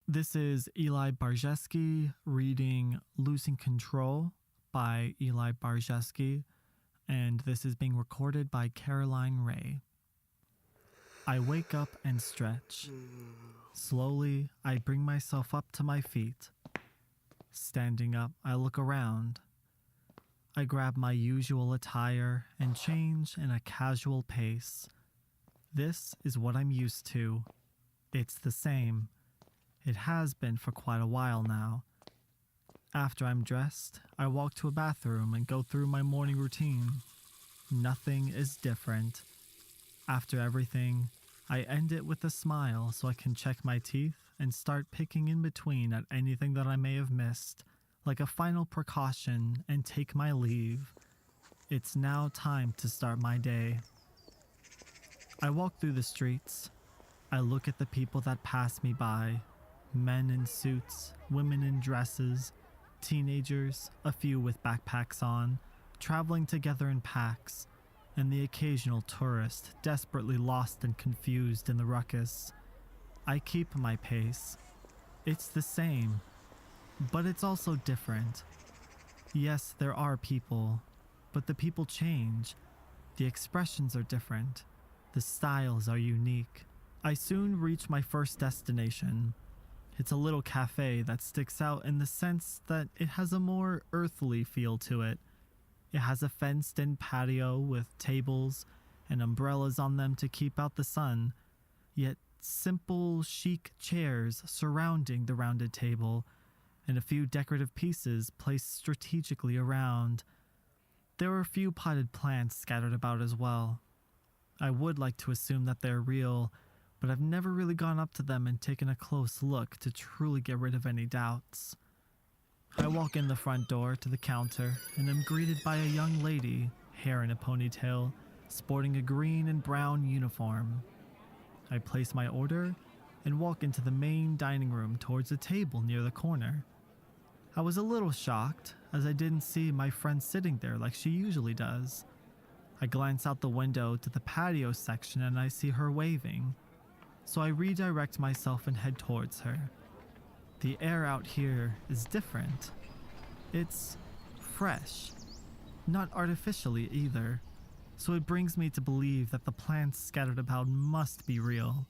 This is Eli Barczewski reading Losing Control by Eli Barczewski, and this is being recorded by Caroline Ray. I wake up and stretch. Slowly, I bring myself up to my feet. Standing up, I look around. I grab my usual attire and change in a casual pace. This is what I'm used to. It's the same. It has been for quite a while now. After I'm dressed, I walk to a bathroom and go through my morning routine. Nothing is different. After everything, I end it with a smile so I can check my teeth and start picking in between at anything that I may have missed, like a final precaution, and take my leave. It's now time to start my day. I walk through the streets. I look at the people that pass me by. Men in suits, women in dresses, teenagers, a few with backpacks on, traveling together in packs, and the occasional tourist desperately lost and confused in the ruckus. I keep my pace. It's the same, but it's also different. Yes, there are people, but the people change. The expressions are different. The styles are unique. I soon reach my first destination. It's a little cafe that sticks out in the sense that it has a more earthly feel to it. It has a fenced-in patio with tables and umbrellas on them to keep out the sun, yet simple, chic chairs surrounding the rounded table, and a few decorative pieces placed strategically around. There are a few potted plants scattered about as well. I would like to assume that they're real, but I've never really gone up to them and taken a close look to truly get rid of any doubts. I walk in the front door to the counter and am greeted by a young lady, hair in a ponytail, sporting a green and brown uniform. I place my order and walk into the main dining room towards a table near the corner. I was a little shocked as I didn't see my friend sitting there like she usually does. I glance out the window to the patio section and I see her waving. So I redirect myself and head towards her. The air out here is different. It's fresh, not artificially either, so it brings me to believe that the plants scattered about must be real.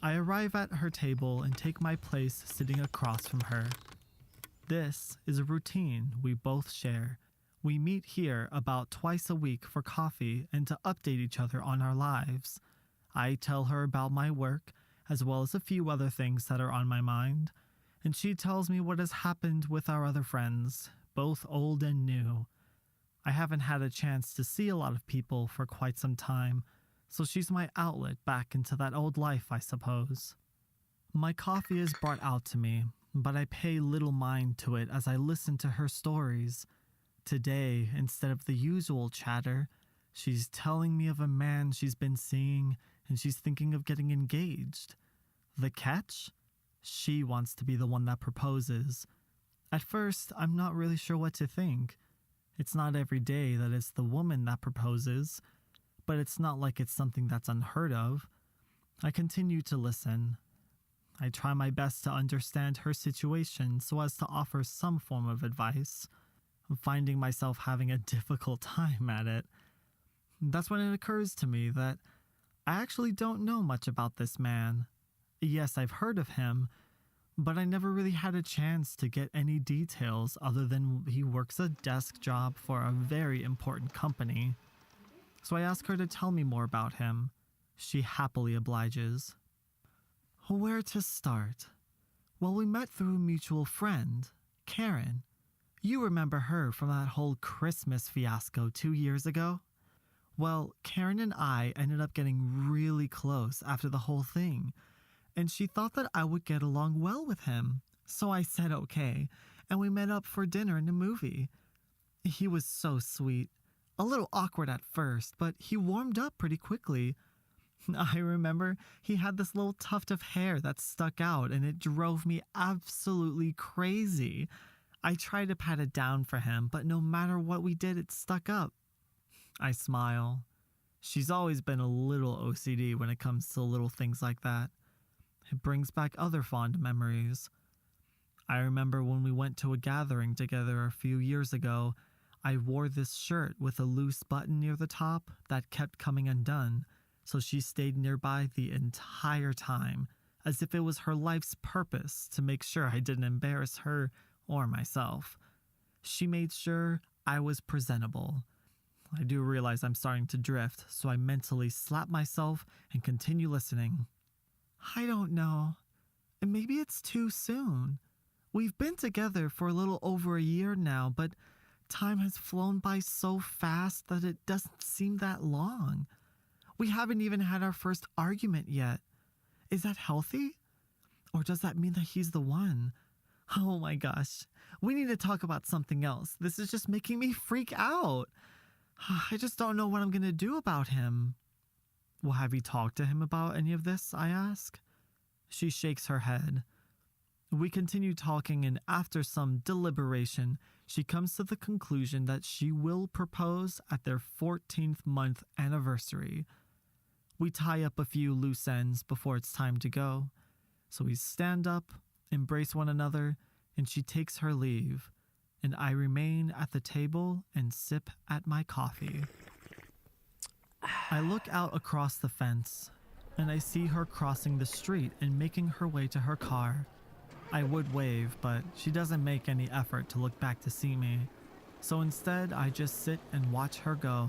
I arrive at her table and take my place sitting across from her. This is a routine we both share. We meet here about twice a week for coffee and to update each other on our lives. I tell her about my work, as well as a few other things that are on my mind, and she tells me what has happened with our other friends, both old and new. I haven't had a chance to see a lot of people for quite some time, so she's my outlet back into that old life, I suppose. My coffee is brought out to me, but I pay little mind to it as I listen to her stories. Today, instead of the usual chatter, she's telling me of a man she's been seeing, and she's thinking of getting engaged. The catch? She wants to be the one that proposes. At first, I'm not really sure what to think. It's not every day that it's the woman that proposes, but it's not like it's something that's unheard of. I continue to listen. I try my best to understand her situation so as to offer some form of advice. I'm finding myself having a difficult time at it. That's when it occurs to me that I actually don't know much about this man. Yes, I've heard of him, but I never really had a chance to get any details other than he works a desk job for a very important company. So I ask her to tell me more about him. She happily obliges. Where to start? Well, we met through a mutual friend, Karen. You remember her from that whole Christmas fiasco 2 years ago? Well, Karen and I ended up getting really close after the whole thing, and she thought that I would get along well with him. So I said okay, and we met up for dinner and a movie. He was so sweet. A little awkward at first, but he warmed up pretty quickly. I remember he had this little tuft of hair that stuck out, and it drove me absolutely crazy. I tried to pat it down for him, but no matter what we did, it stuck up. I smile. She's always been a little OCD when it comes to little things like that. It brings back other fond memories. I remember when we went to a gathering together a few years ago, I wore this shirt with a loose button near the top that kept coming undone, so she stayed nearby the entire time, as if it was her life's purpose to make sure I didn't embarrass her or myself. She made sure I was presentable. I do realize I'm starting to drift, so I mentally slap myself and continue listening. I don't know. Maybe it's too soon. We've been together for a little over a year now, but time has flown by so fast that it doesn't seem that long. We haven't even had our first argument yet. Is that healthy? Or does that mean that he's the one? Oh my gosh. We need to talk about something else. This is just making me freak out. I just don't know what I'm going to do about him. Well, have you talked to him about any of this? I ask. She shakes her head. We continue talking, and after some deliberation, she comes to the conclusion that she will propose at their 14th month anniversary. We tie up a few loose ends before it's time to go. So we stand up, embrace one another, and she takes her leave, and I remain at the table and sip at my coffee. I look out across the fence, and I see her crossing the street and making her way to her car. I would wave, but she doesn't make any effort to look back to see me, so instead I just sit and watch her go.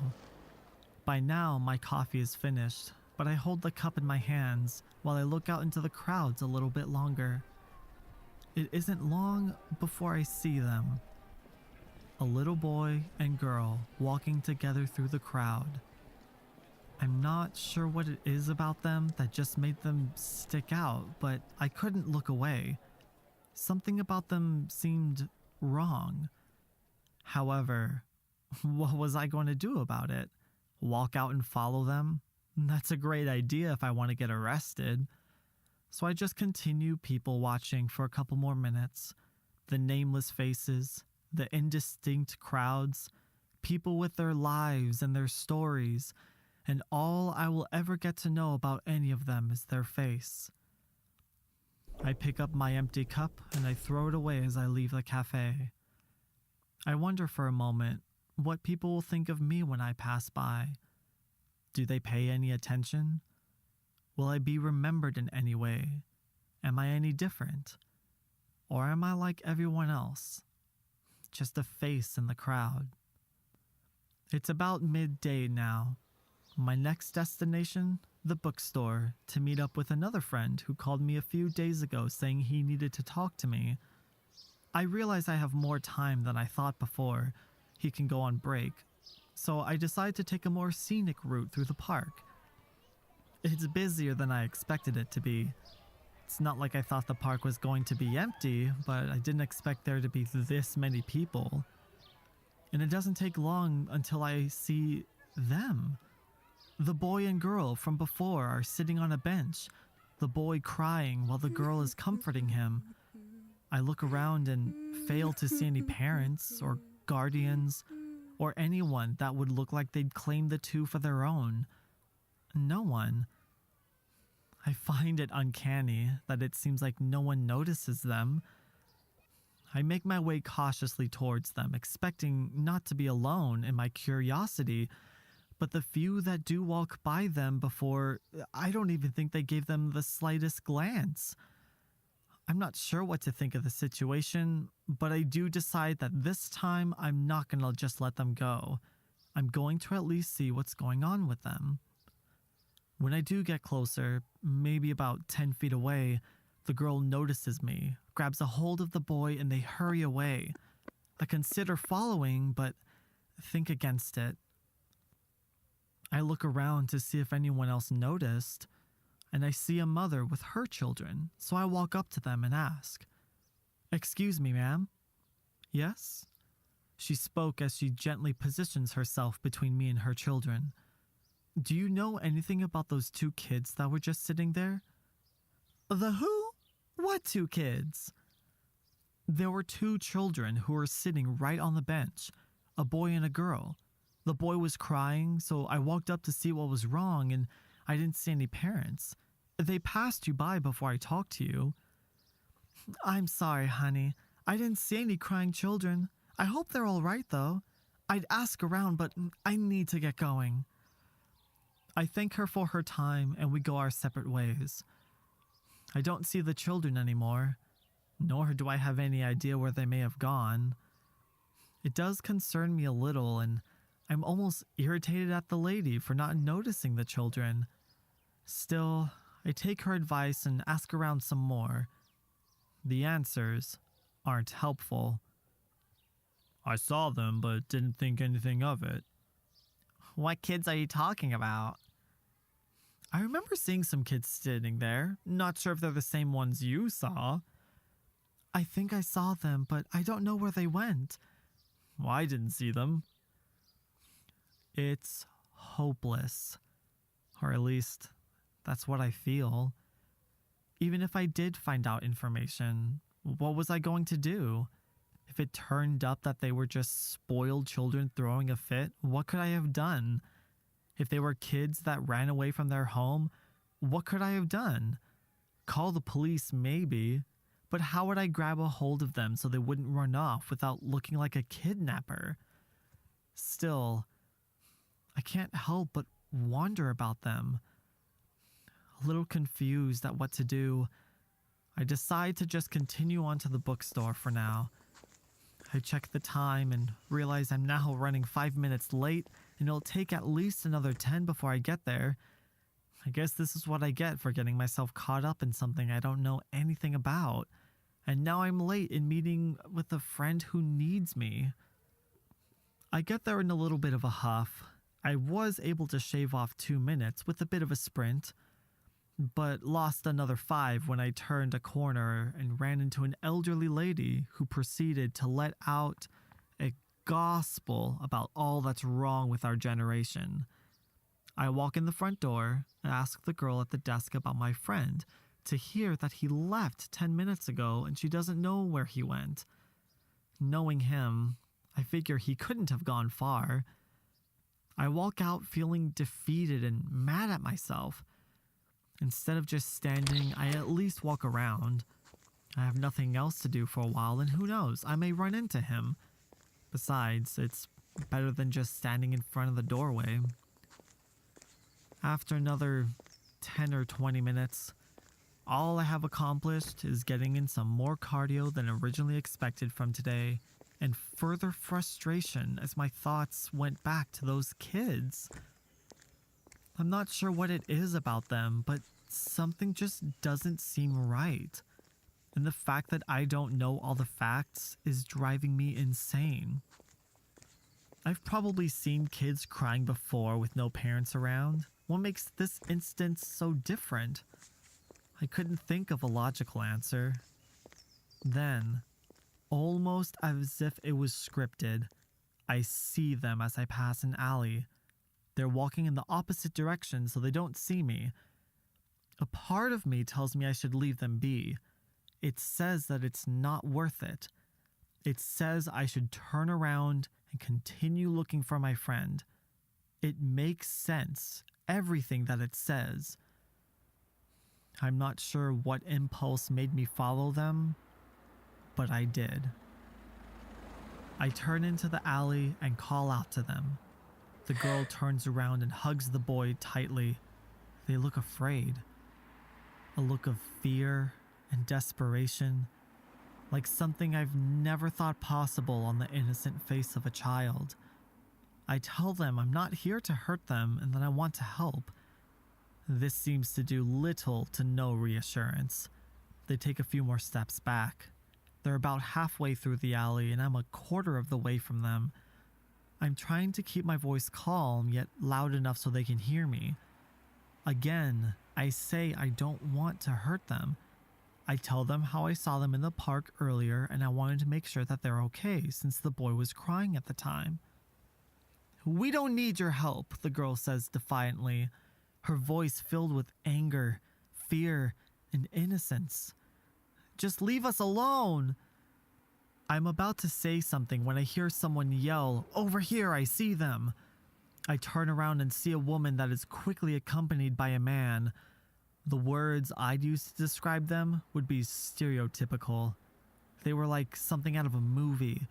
By now, my coffee is finished, but I hold the cup in my hands while I look out into the crowds a little bit longer. It isn't long before I see them. A little boy and girl walking together through the crowd. I'm not sure what it is about them that just made them stick out, but I couldn't look away. Something about them seemed wrong. However, what was I going to do about it? Walk out and follow them? That's a great idea if I want to get arrested. So I just continue people watching for a couple more minutes. The nameless faces, the indistinct crowds, people with their lives and their stories, and all I will ever get to know about any of them is their face. I pick up my empty cup and I throw it away as I leave the cafe. I wonder for a moment what people will think of me when I pass by. Do they pay any attention? Will I be remembered in any way? Am I any different? Or am I like everyone else? Just a face in the crowd. It's about midday now. My next destination? The bookstore, to meet up with another friend who called me a few days ago saying he needed to talk to me. I realize I have more time than I thought before. He can go on break. So I decide to take a more scenic route through the park. It's busier than I expected it to be. It's not like I thought the park was going to be empty, but I didn't expect there to be this many people. And it doesn't take long until I see them. The boy and girl from before are sitting on a bench, the boy crying while the girl is comforting him. I look around and fail to see any parents or guardians or anyone that would look like they'd claim the two for their own. No one. I find it uncanny that it seems like no one notices them. I make my way cautiously towards them, expecting not to be alone in my curiosity, but the few that do walk by them before, I don't even think they gave them the slightest glance. I'm not sure what to think of the situation, but I do decide that this time I'm not going to just let them go. I'm going to at least see what's going on with them. When I do get closer, maybe about 10 feet away, the girl notices me, grabs a hold of the boy, and they hurry away. I consider following, but think against it. I look around to see if anyone else noticed, and I see a mother with her children, so I walk up to them and ask, "Excuse me, ma'am?" "Yes?" She spoke as she gently positions herself between me and her children. "Do you know anything about those two kids that were just sitting there?" "The who? What two kids?" "There were two children who were sitting right on the bench, a boy and a girl. The boy was crying, so I walked up to see what was wrong, and I didn't see any parents. They passed you by before I talked to you. I'm sorry, honey. I didn't see any crying children. I hope they're all right, though. I'd ask around, but I need to get going. I thank her for her time, and we go our separate ways. I don't see the children anymore, nor do I have any idea where they may have gone. It does concern me a little, and I'm almost irritated at the lady for not noticing the children. Still, I take her advice and ask around some more. The answers aren't helpful. I saw them, but didn't think anything of it. What kids are you talking about? I remember seeing some kids sitting there. Not sure if they're the same ones you saw. I think I saw them, but I don't know where they went. Well, I didn't see them. It's hopeless. Or at least, that's what I feel. Even if I did find out information, what was I going to do? If it turned up that they were just spoiled children throwing a fit, what could I have done? If they were kids that ran away from their home, what could I have done? Call the police, maybe, but how would I grab a hold of them so they wouldn't run off without looking like a kidnapper? Still, I can't help but wonder about them. A little confused at what to do, I decide to just continue on to the bookstore for now. I check the time and realize I'm now running 5 minutes late, and it'll take at least another 10 before I get there. I guess this is what I get for getting myself caught up in something I don't know anything about. And now I'm late in meeting with a friend who needs me. I get there in a little bit of a huff. I was able to shave off 2 minutes with a bit of a sprint, but lost another 5 when I turned a corner and ran into an elderly lady who proceeded to let out a gospel about all that's wrong with our generation. I walk in the front door and ask the girl at the desk about my friend, to hear that he left 10 minutes ago and she doesn't know where he went. Knowing him, I figure he couldn't have gone far. I walk out feeling defeated and mad at myself. Instead of just standing, I at least walk around. I have nothing else to do for a while, and who knows, I may run into him. Besides, it's better than just standing in front of the doorway. After another 10 or 20 minutes, all I have accomplished is getting in some more cardio than originally expected from today, and further frustration as my thoughts went back to those kids. I'm not sure what it is about them, but something just doesn't seem right. And the fact that I don't know all the facts is driving me insane. I've probably seen kids crying before with no parents around. What makes this instance so different? I couldn't think of a logical answer. Then, almost as if it was scripted, I see them as I pass an alley. They're walking in the opposite direction so they don't see me. A part of me tells me I should leave them be. It says that it's not worth it. It says I should turn around and continue looking for my friend. It makes sense, everything that it says. I'm not sure what impulse made me follow them, but I did. I turn into the alley and call out to them. The girl turns around and hugs the boy tightly. They look afraid. A look of fear and desperation, like something I've never thought possible on the innocent face of a child. I tell them I'm not here to hurt them and that I want to help. This seems to do little to no reassurance. They take a few more steps back. They're about halfway through the alley and I'm a quarter of the way from them. I'm trying to keep my voice calm yet loud enough so they can hear me. Again, I say I don't want to hurt them. I tell them how I saw them in the park earlier and I wanted to make sure that they're okay since the boy was crying at the time. We don't need your help, the girl says defiantly, her voice filled with anger, fear, and innocence. Just leave us alone. I'm about to say something when I hear someone yell, "Over here, I see them." I turn around and see a woman that is quickly accompanied by a man. The words I'd use to describe them would be stereotypical. They were like something out of a movie.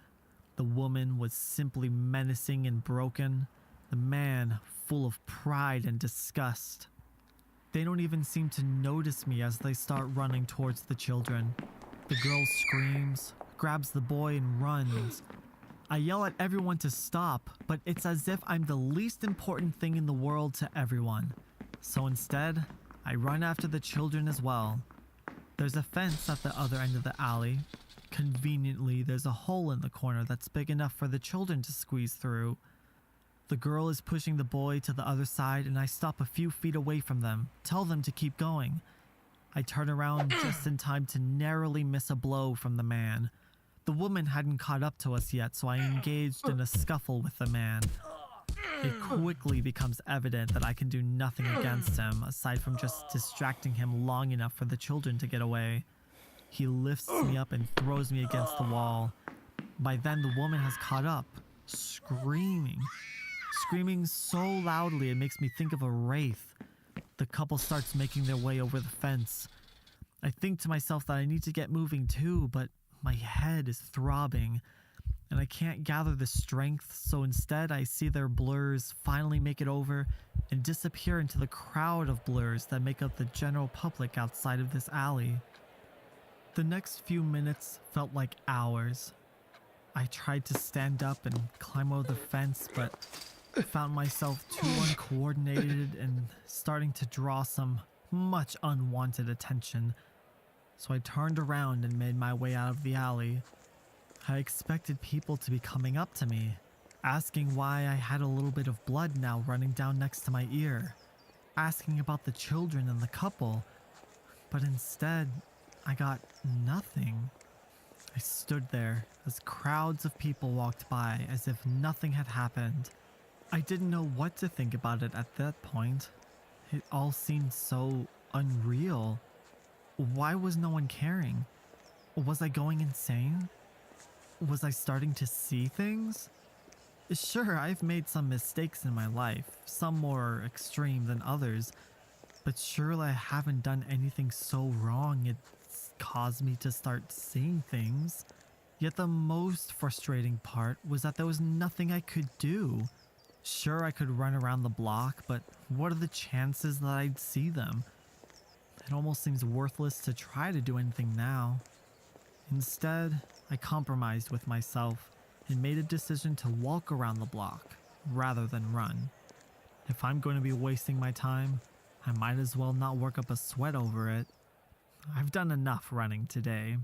The woman was simply menacing and broken. The man full of pride and disgust. They don't even seem to notice me as they start running towards the children. The girl screams, grabs the boy and runs. I yell at everyone to stop, but it's as if I'm the least important thing in the world to everyone. So instead, I run after the children as well. There's a fence at the other end of the alley. Conveniently, there's a hole in the corner that's big enough for the children to squeeze through. The girl is pushing the boy to the other side and I stop a few feet away from them, tell them to keep going. I turn around just in time to narrowly miss a blow from the man. The woman hadn't caught up to us yet, so I engaged in a scuffle with the man. It quickly becomes evident that I can do nothing against him, aside from just distracting him long enough for the children to get away. He lifts me up and throws me against the wall. By then, the woman has caught up, screaming so loudly it makes me think of a wraith. The couple starts making their way over the fence. I think to myself that I need to get moving too, but my head is throbbing, and I can't gather the strength, so instead I see their blurs finally make it over and disappear into the crowd of blurs that make up the general public outside of this alley. The next few minutes felt like hours. I tried to stand up and climb over the fence, but found myself too uncoordinated and starting to draw some much unwanted attention. So I turned around and made my way out of the alley. I expected people to be coming up to me, asking why I had a little bit of blood now running down next to my ear, asking about the children and the couple, but instead, I got nothing. I stood there as crowds of people walked by as if nothing had happened. I didn't know what to think about it at that point. It all seemed so unreal. Why was no one caring? Was I going insane? Was I starting to see things? Sure, I've made some mistakes in my life, some more extreme than others, but surely I haven't done anything so wrong it's caused me to start seeing things. Yet the most frustrating part was that there was nothing I could do. Sure, I could run around the block, but what are the chances that I'd see them? It almost seems worthless to try to do anything now. Instead, I compromised with myself and made a decision to walk around the block rather than run. If I'm going to be wasting my time, I might as well not work up a sweat over it. I've done enough running today.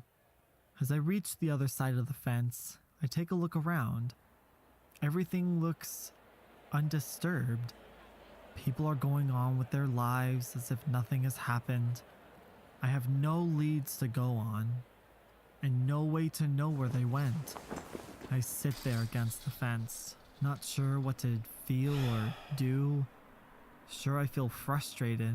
As I reach the other side of the fence, I take a look around. Everything looks undisturbed. People are going on with their lives as if nothing has happened. I have no leads to go on, and no way to know where they went. I sit there against the fence, not sure what to feel or do. Sure, I feel frustrated.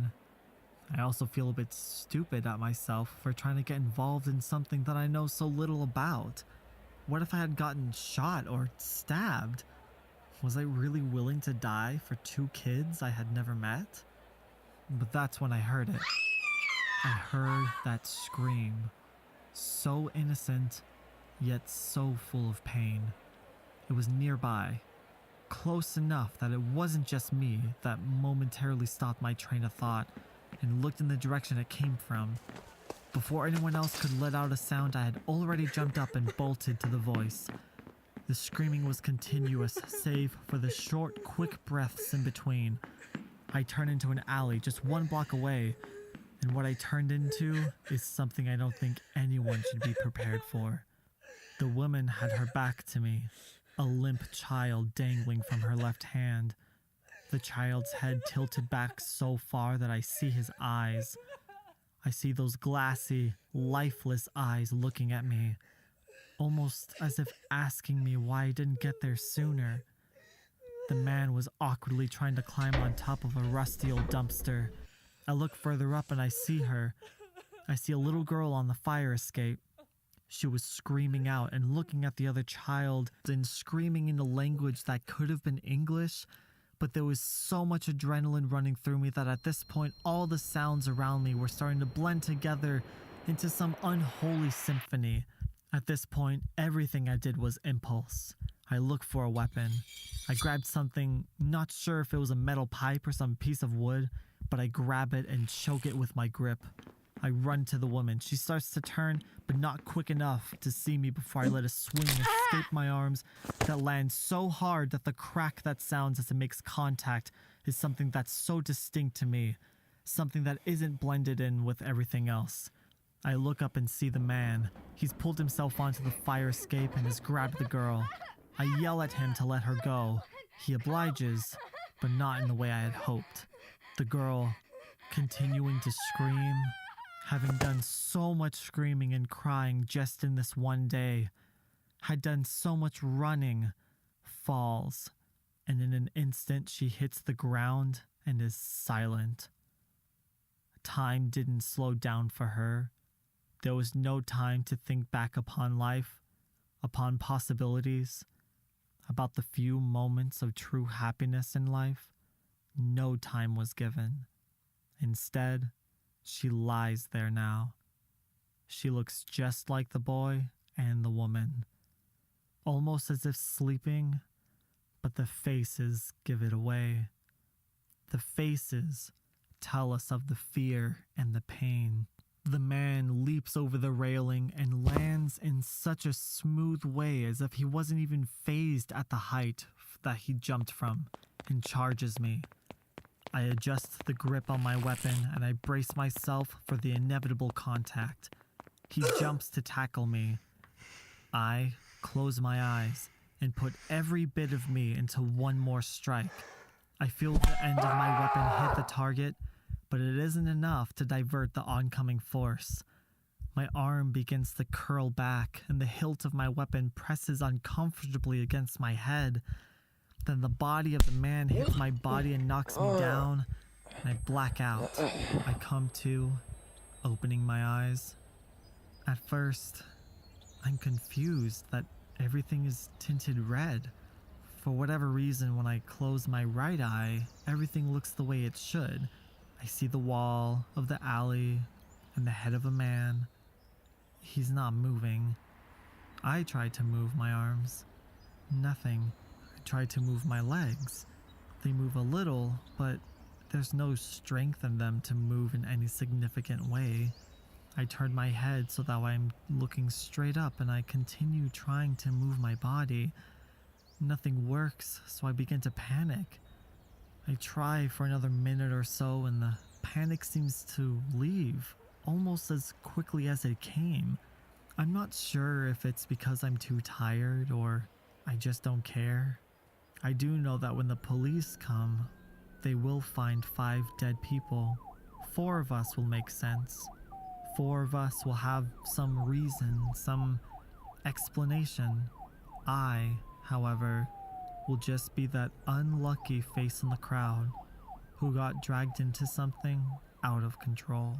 I also feel a bit stupid at myself for trying to get involved in something that I know so little about. What if I had gotten shot or stabbed? Was I really willing to die for two kids I had never met? But that's when I heard it. I heard that scream. So innocent, yet so full of pain. It was nearby, close enough that it wasn't just me that momentarily stopped my train of thought and looked in the direction it came from. Before anyone else could let out a sound, I had already jumped up and bolted to the voice. The screaming was continuous, save for the short, quick breaths in between. I turned into an alley just 1 block away, and what I turned into is something I don't think anyone should be prepared for. The woman had her back to me, a limp child dangling from her left hand. The child's head tilted back so far that I see his eyes. I see those glassy, lifeless eyes looking at me, almost as if asking me why I didn't get there sooner. The man was awkwardly trying to climb on top of a rusty old dumpster. I look further up and I see her. I see a little girl on the fire escape. She was screaming out and looking at the other child and screaming in a language that could have been English, but there was so much adrenaline running through me that at this point all the sounds around me were starting to blend together into some unholy symphony. At this point, everything I did was impulse. I looked for a weapon. I grabbed something, not sure if it was a metal pipe or some piece of wood, but I grab it and choke it with my grip. I run to the woman. She starts to turn, but not quick enough to see me before I let a swing escape my arms that lands so hard that the crack that sounds as it makes contact is something that's so distinct to me, something that isn't blended in with everything else. I look up and see the man. He's pulled himself onto the fire escape and has grabbed the girl. I yell at him to let her go. He obliges, but not in the way I had hoped. The girl, continuing to scream, having done so much screaming and crying just in this one day, had done so much running, falls, and in an instant she hits the ground and is silent. Time didn't slow down for her. There was no time to think back upon life, upon possibilities, about the few moments of true happiness in life. No time was given. Instead, she lies there now. She looks just like the boy and the woman, almost as if sleeping, but the faces give it away. The faces tell us of the fear and the pain. The man leaps over the railing and lands in such a smooth way as if he wasn't even phased at the height that he jumped from, and charges me. I adjust the grip on my weapon and I brace myself for the inevitable contact. He jumps to tackle me. I close my eyes and put every bit of me into one more strike. I feel the end of my weapon hit the target, but it isn't enough to divert the oncoming force. My arm begins to curl back and the hilt of my weapon presses uncomfortably against my head. Then the body of the man hits my body and knocks me down, and I black out. I come to, opening my eyes. At first, I'm confused that everything is tinted red. For whatever reason, when I close my right eye, everything looks the way it should. I see the wall of the alley and the head of a man. He's not moving. I try to move my arms. Nothing. I try to move my legs. They move a little, but there's no strength in them to move in any significant way. I turn my head so that I'm looking straight up and I continue trying to move my body. Nothing works, so I begin to panic. I try for another minute or so and the panic seems to leave almost as quickly as it came. I'm not sure if it's because I'm too tired or I just don't care. I do know that when the police come, they will find 5 dead people. 4 of us will make sense. 4 of us will have some reason, some explanation. I, however, will just be that unlucky face in the crowd who got dragged into something out of control.